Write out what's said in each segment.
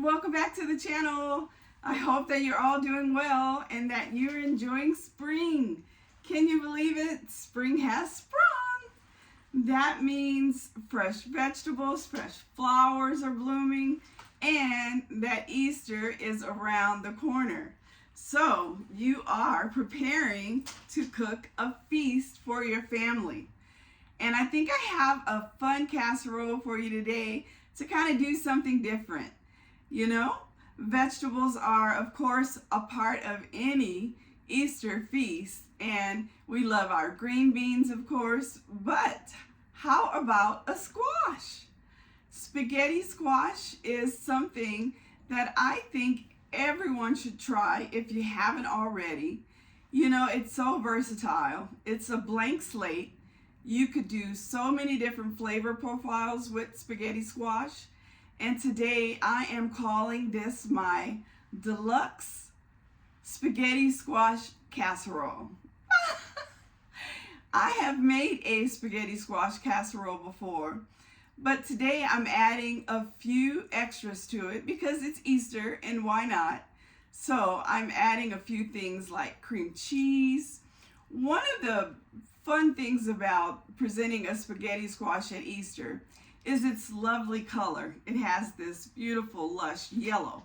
Welcome back to the channel. I hope that you're all doing well and that you're enjoying spring. Can you believe it? Spring has sprung. That means fresh vegetables, fresh flowers are blooming, and that Easter is around the corner. So you are preparing to cook a feast for your family. And I think I have a fun casserole for you today to kind of do something different. You know, vegetables are, of course, a part of any Easter feast, and we love our green beans, of course, but how about a squash? Spaghetti squash is something that I think everyone should try if you haven't already. You know, it's so versatile. It's a blank slate. You could do so many different flavor profiles with spaghetti squash. And today I am calling this my deluxe spaghetti squash casserole. I have made a spaghetti squash casserole before, but today I'm adding a few extras to it because it's Easter and why not? So I'm adding a few things like cream cheese. One of the fun things about presenting a spaghetti squash at Easter is its lovely color. It has this beautiful lush yellow.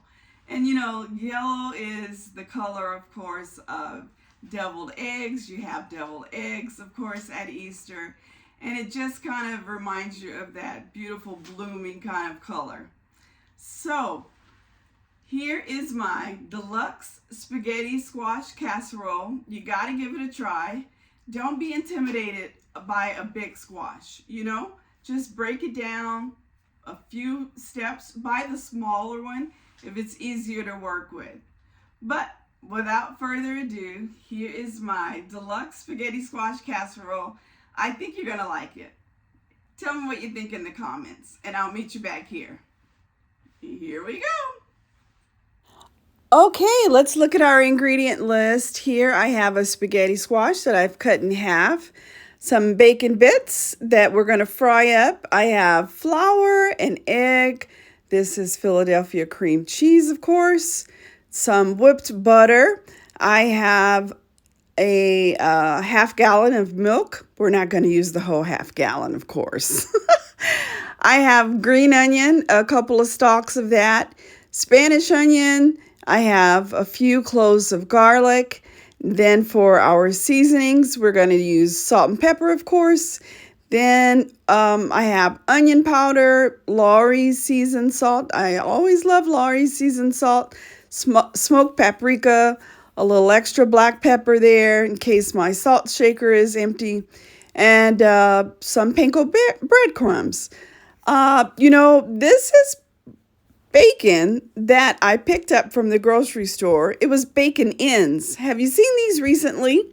And you know, yellow is the color, of course, of deviled eggs. You have deviled eggs, of course, at Easter. And it just kind of reminds you of that beautiful blooming kind of color. So here is my deluxe spaghetti squash casserole. You got to give it a try. Don't be intimidated by a big squash, you know? Just break it down a few steps. Buy the smaller one if it's easier to work with. But without further ado, here is my deluxe spaghetti squash casserole. I think you're gonna like it. Tell me what you think in the comments, and I'll meet you back here. Here we go. Okay, let's look at our ingredient list. Here I have a spaghetti squash that I've cut in half. Some bacon bits that we're going to fry up. I have flour, an egg. This is Philadelphia cream cheese, of course. Some whipped butter. I have a half gallon of milk. We're not going to use the whole half gallon, of course. I have green onion, a couple of stalks of that. Spanish onion. I have a few cloves of garlic. Then for our seasonings, we're going to use salt and pepper, of course. Then I have onion powder, Lawry's seasoned salt. I always love Lawry's seasoned salt. Smoked paprika, a little extra black pepper there in case my salt shaker is empty. And some Panko breadcrumbs. You know, this is bacon that I picked up from the grocery store. It was bacon ends. Have you seen these recently?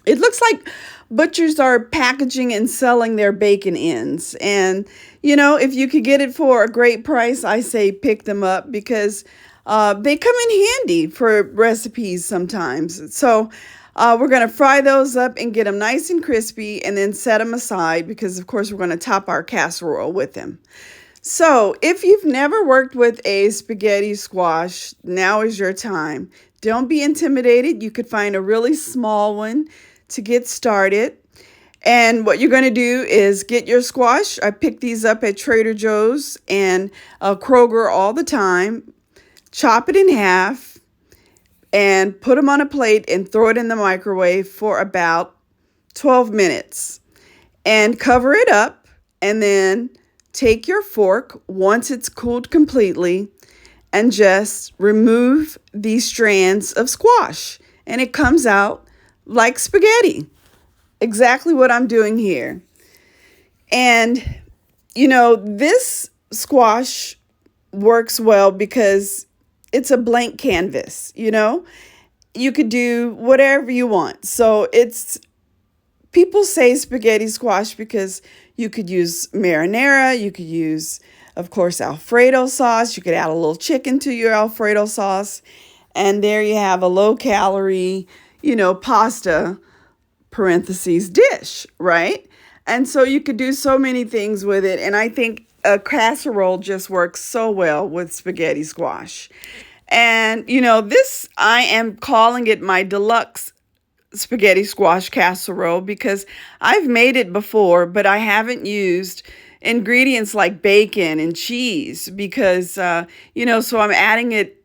It looks like butchers are packaging and selling their bacon ends. And, you know, if you could get it for a great price, I say pick them up because they come in handy for recipes sometimes. So we're going to fry those up and get them nice and crispy and then set them aside because, of course, we're going to top our casserole with them. So if you've never worked with a spaghetti squash, now is your time. Don't be intimidated. You could find a really small one to get started. And what you're going to do is get your squash. I pick these up at Trader Joe's and Kroger all the time. Chop it in half and put them on a plate and throw it in the microwave for about 12 minutes. And cover it up and then take your fork once it's cooled completely and just remove these strands of squash. And it comes out like spaghetti. Exactly what I'm doing here. And, you know, this squash works well because it's a blank canvas, you know. You could do whatever you want. So people say spaghetti squash because you could use marinara, you could use, of course, Alfredo sauce. You could add a little chicken to your Alfredo sauce. And there you have a low-calorie, you know, pasta, parentheses, dish, right? And so you could do so many things with it. And I think a casserole just works so well with spaghetti squash. And, this, I am calling it my deluxe spaghetti squash casserole because I've made it before, but I haven't used ingredients like bacon and cheese because, so I'm adding it,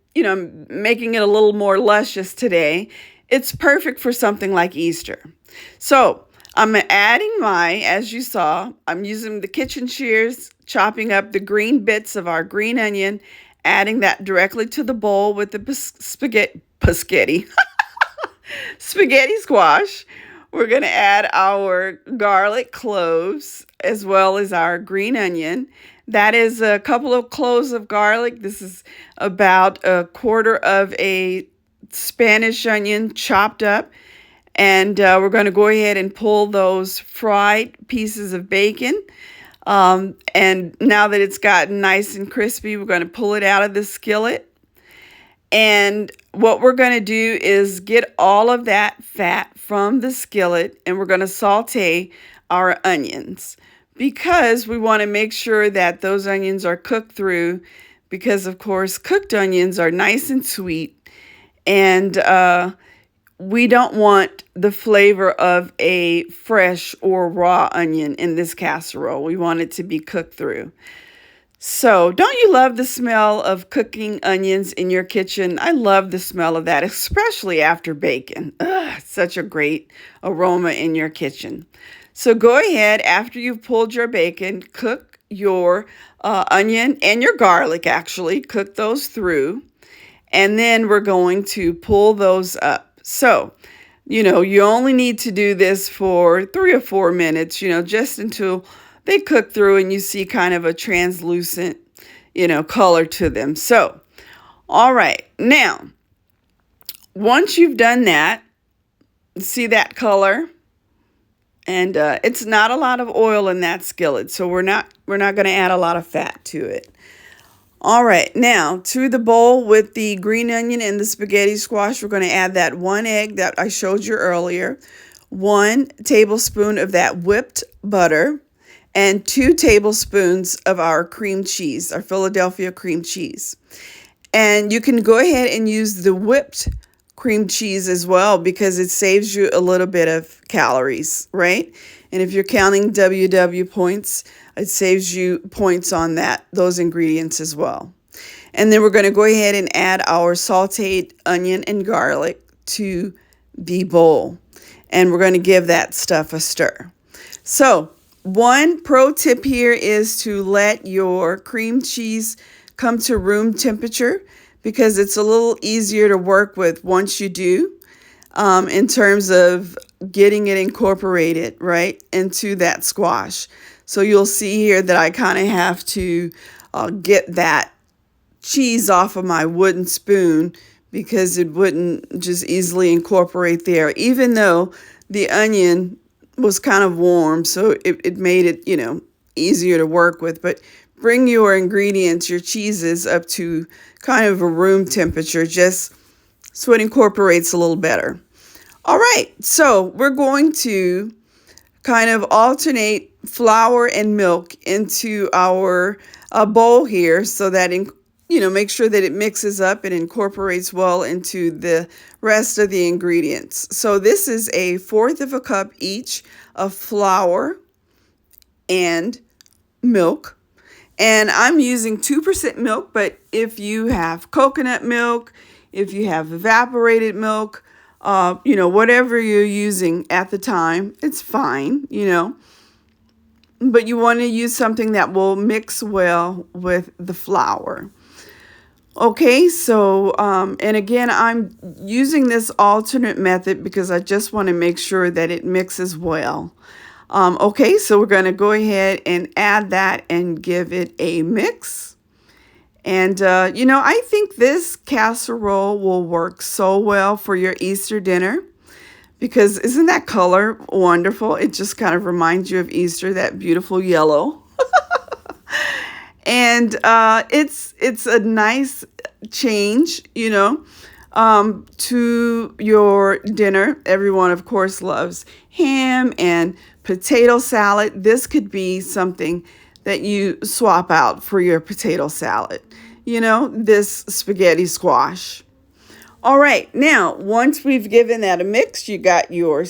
making it a little more luscious today. It's perfect for something like Easter. So I'm adding as you saw, I'm using the kitchen shears, chopping up the green bits of our green onion, adding that directly to the bowl with the spaghetti squash. We're going to add our garlic cloves as well as our green onion. That is a couple of cloves of garlic. This is about a quarter of a Spanish onion chopped up. And we're going to go ahead and pull those fried pieces of bacon. And now that it's gotten nice and crispy, we're going to pull it out of the skillet. And what we're going to do is get all of that fat from the skillet, and we're going to saute our onions because we want to make sure that those onions are cooked through because, of course, cooked onions are nice and sweet. And we don't want the flavor of a fresh or raw onion in this casserole. We want it to be cooked through. So, don't you love the smell of cooking onions in your kitchen? I love the smell of that, especially after bacon. Ugh, such a great aroma in your kitchen. So, go ahead, after you've pulled your bacon, cook your onion and your garlic, actually. Cook those through. And then we're going to pull those up. So, you only need to do this for 3 or 4 minutes, just until they cook through and you see kind of a translucent, color to them. So, all right. Now, once you've done that, see that color? And it's not a lot of oil in that skillet, so we're not going to add a lot of fat to it. All right, now to the bowl with the green onion and the spaghetti squash, we're going to add that 1 egg that I showed you earlier, 1 tablespoon of that whipped butter, and 2 tablespoons of our cream cheese, our Philadelphia cream cheese. And you can go ahead and use the whipped cream cheese as well because it saves you a little bit of calories, right? And if you're counting WW points, it saves you points on those ingredients as well. And then we're going to go ahead and add our sauteed onion and garlic to the bowl. And we're going to give that stuff a stir. So, one pro tip here is to let your cream cheese come to room temperature because it's a little easier to work with once you do in terms of getting it incorporated, right, into that squash. So you'll see here that I kind of have to get that cheese off of my wooden spoon because it wouldn't just easily incorporate there, even though the onion was kind of warm, so it made it, easier to work with. But bring your ingredients, your cheeses, up to kind of a room temperature, just so it incorporates a little better. All right, so we're going to kind of alternate flour and milk into our bowl here so that, make sure that it mixes up and incorporates well into the rest of the ingredients. So this is 1/4 of a cup each of flour and milk. And I'm using 2% milk, but if you have coconut milk, if you have evaporated milk, whatever you're using at the time, it's fine, But you want to use something that will mix well with the flour. Okay, so, and again, I'm using this alternate method because I just want to make sure that it mixes well. Okay, so we're going to go ahead and add that and give it a mix. And, I think this casserole will work so well for your Easter dinner because isn't that color wonderful? It just kind of reminds you of Easter, that beautiful yellow. And it's a nice change, to your dinner. Everyone, of course, loves ham and potato salad. This could be something that you swap out for your potato salad. You know, this spaghetti squash. All right, now once we've given that a mix, you got your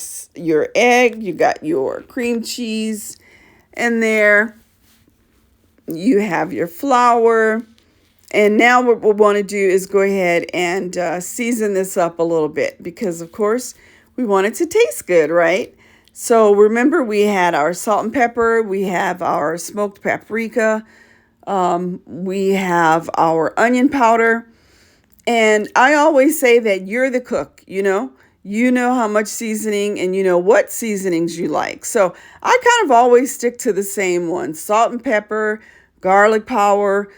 egg, you got your cream cheese in there, you have your flour, and now what we want to do is go ahead and season this up a little bit because, of course, we want it to taste good, right? So remember, we had our salt and pepper, we have our smoked paprika, we have our onion powder. And I always say that you're the cook, you know how much seasoning and you know what seasonings you like. So I kind of always stick to the same ones: salt and pepper, garlic garlic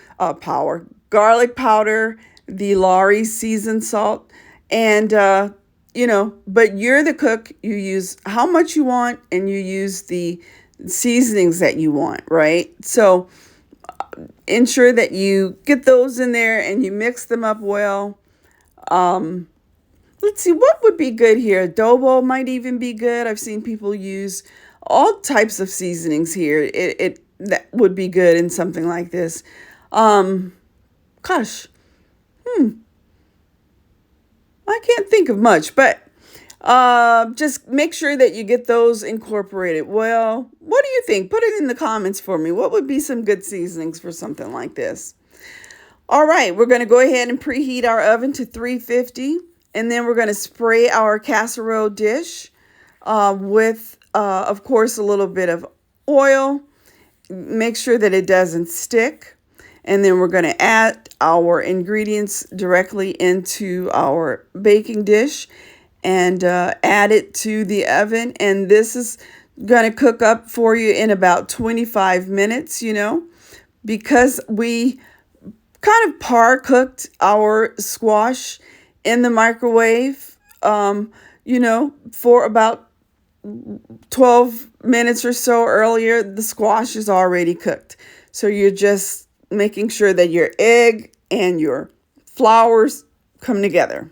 powder, the Lawry seasoned salt, and but you're the cook. You use how much you want and you use the seasonings that you want, right? So ensure that you get those in there and you mix them up well. Let's see, what would be good here? Adobo might even be good. I've seen people use all types of seasonings here. It that would be good in something like this. Gosh, I can't think of much, but just make sure that you get those incorporated. Well, what do you think? Put it in the comments for me. What would be some good seasonings for something like this? All right, we're going to go ahead and preheat our oven to 350, and then we're going to spray our casserole dish with, of course, a little bit of oil. Make sure that it doesn't stick. And then we're going to add our ingredients directly into our baking dish and add it to the oven. And this is going to cook up for you in about 25 minutes, because we kind of par cooked our squash in the microwave, for about 12 minutes or so earlier. The squash is already cooked. So you're just making sure that your egg and your flours come together.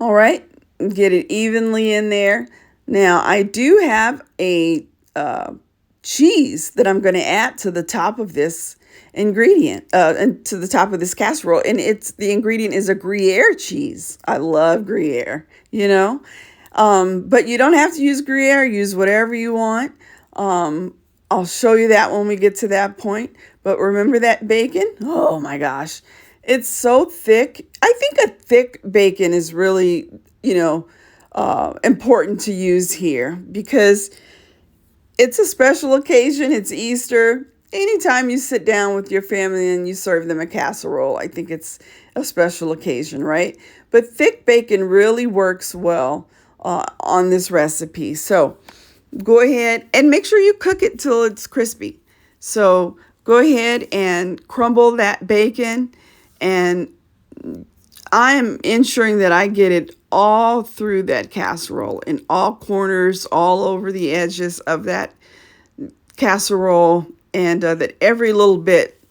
All right, get it evenly in there. Now, I do have a cheese that I'm going to add to the top of this ingredient, and to the top of this casserole. And the ingredient is a Gruyere cheese. I love Gruyere, but you don't have to use Gruyere. Use whatever you want. I'll show you that when we get to that point. But remember that bacon? Oh my gosh. It's so thick. I think a thick bacon is really, important to use here because it's a special occasion. It's Easter. Anytime you sit down with your family and you serve them a casserole, I think it's a special occasion, right? But thick bacon really works well on this recipe. So go ahead and make sure you cook it till it's crispy. So go ahead and crumble that bacon, and I am ensuring that I get it all through that casserole, in all corners, all over the edges of that casserole, and that every little bit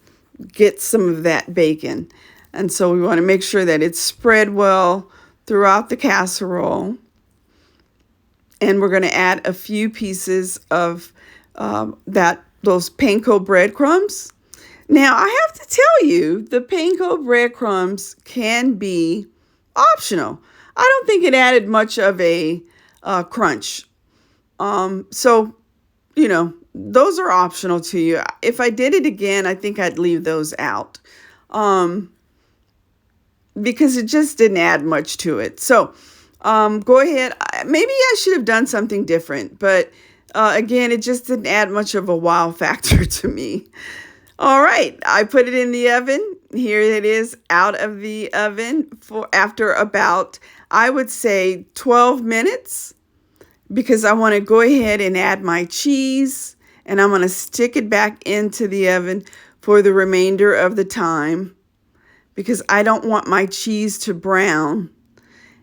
gets some of that bacon. And so we want to make sure that it's spread well throughout the casserole. And we're going to add a few pieces of those Panko breadcrumbs. Now, I have to tell you, the Panko breadcrumbs can be optional. I don't think it added much of a crunch. So, those are optional to you. If I did it again, I think I'd leave those out because it just didn't add much to it. So, go ahead. Maybe I should have done something different, but again, it just didn't add much of a wow factor to me. All right, I put it in the oven. Here it is out of the oven after about, I would say, 12 minutes, because I want to go ahead and add my cheese, and I'm going to stick it back into the oven for the remainder of the time because I don't want my cheese to brown.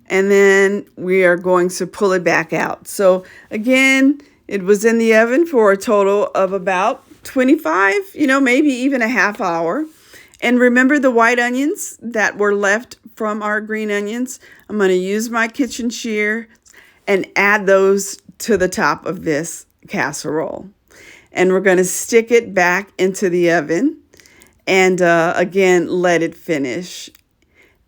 And then we are going to pull it back out. So again, it was in the oven for a total of about 25, maybe even a half hour. And remember the white onions that were left from our green onions? I'm going to use my kitchen shear and add those to the top of this casserole. and we're going to stick it back into the oven and again let it finish.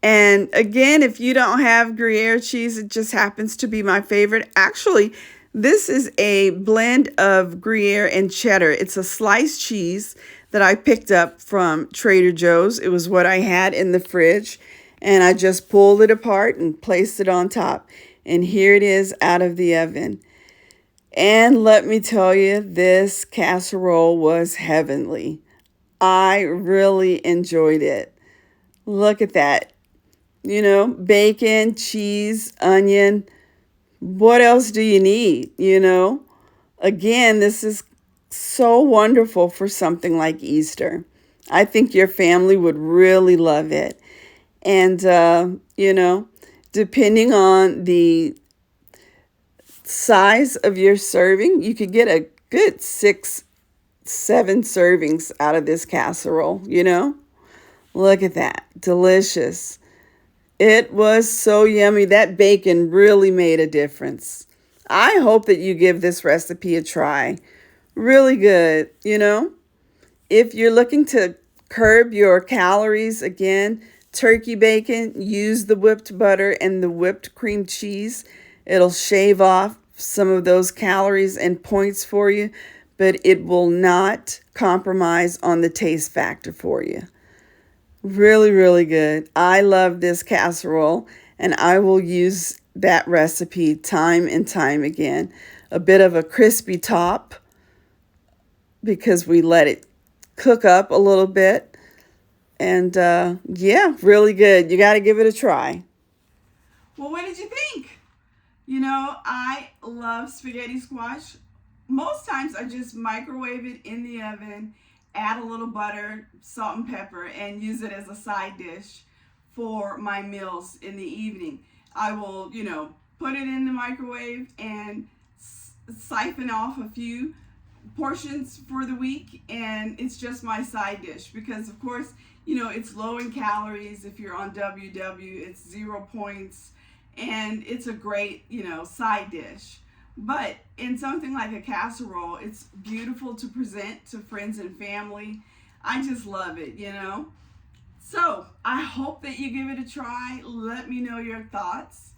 And again, if you don't have Gruyere cheese, it just happens to be my favorite. Actually, this is a blend of Gruyere and cheddar. It's a sliced cheese that I picked up from Trader Joe's. It was what I had in the fridge, and I just pulled it apart and placed it on top. And here it is out of the oven. And let me tell you, this casserole was heavenly. I really enjoyed it. Look at that. You know, bacon, cheese, onion. What else do you need, you know? Again, this is so wonderful for something like Easter. I think your family would really love it. And, you know, depending on the size of your serving, you could get a good 6, 7 servings out of this casserole, you know? Look at that. Delicious. It was so yummy. That bacon really made a difference. I hope that you give this recipe a try. Really good, you know? If you're looking to curb your calories, again, turkey bacon, use the whipped butter and the whipped cream cheese. It'll shave off some of those calories and points for you, but it will not compromise on the taste factor for you. Really, really good. I love this casserole, and I will use that recipe time and time again. A bit of a crispy top because we let it cook up a little bit. And yeah, really good. You got to give it a try. Well, what did you think? You know, I love spaghetti squash. Most times I just microwave it in the oven, add a little butter, salt and pepper, and use it as a side dish for my meals in the evening. I will, you know, put it in the microwave and siphon off a few portions for the week, and it's just my side dish because, of course, you know, it's low in calories. If you're on WW, it's 0 points, and it's a great, you know, side dish. But in something like a casserole, it's beautiful to present to friends and family. I just love it, you know. So I hope that you give it a try. Let me know your thoughts.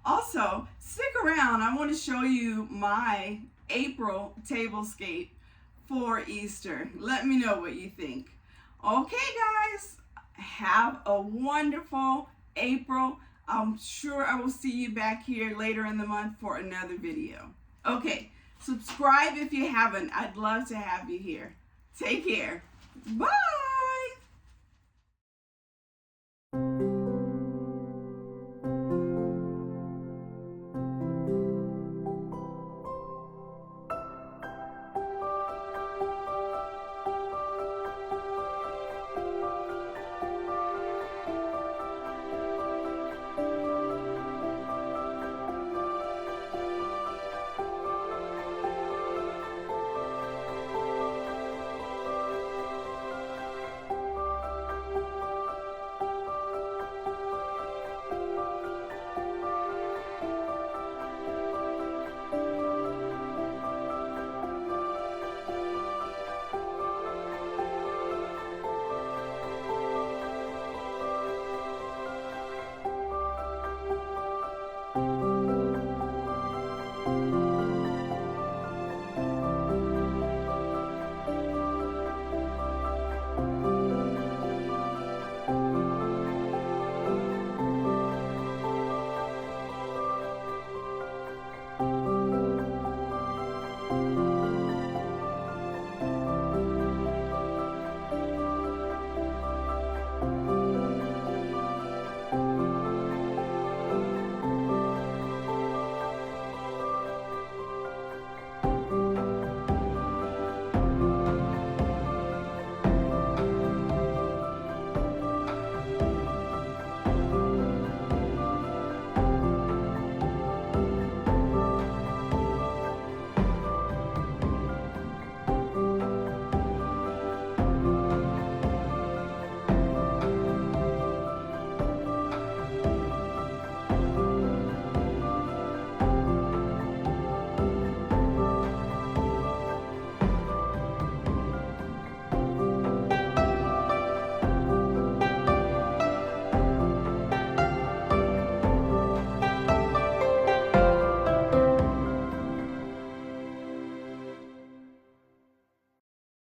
Also, stick around. I want to show you my April tablescape for Easter. Let me know what you think. Okay, guys, have a wonderful April. I'm sure I will see you back here later in the month for another video. Okay, subscribe if you haven't. I'd love to have you here. Take care. Bye.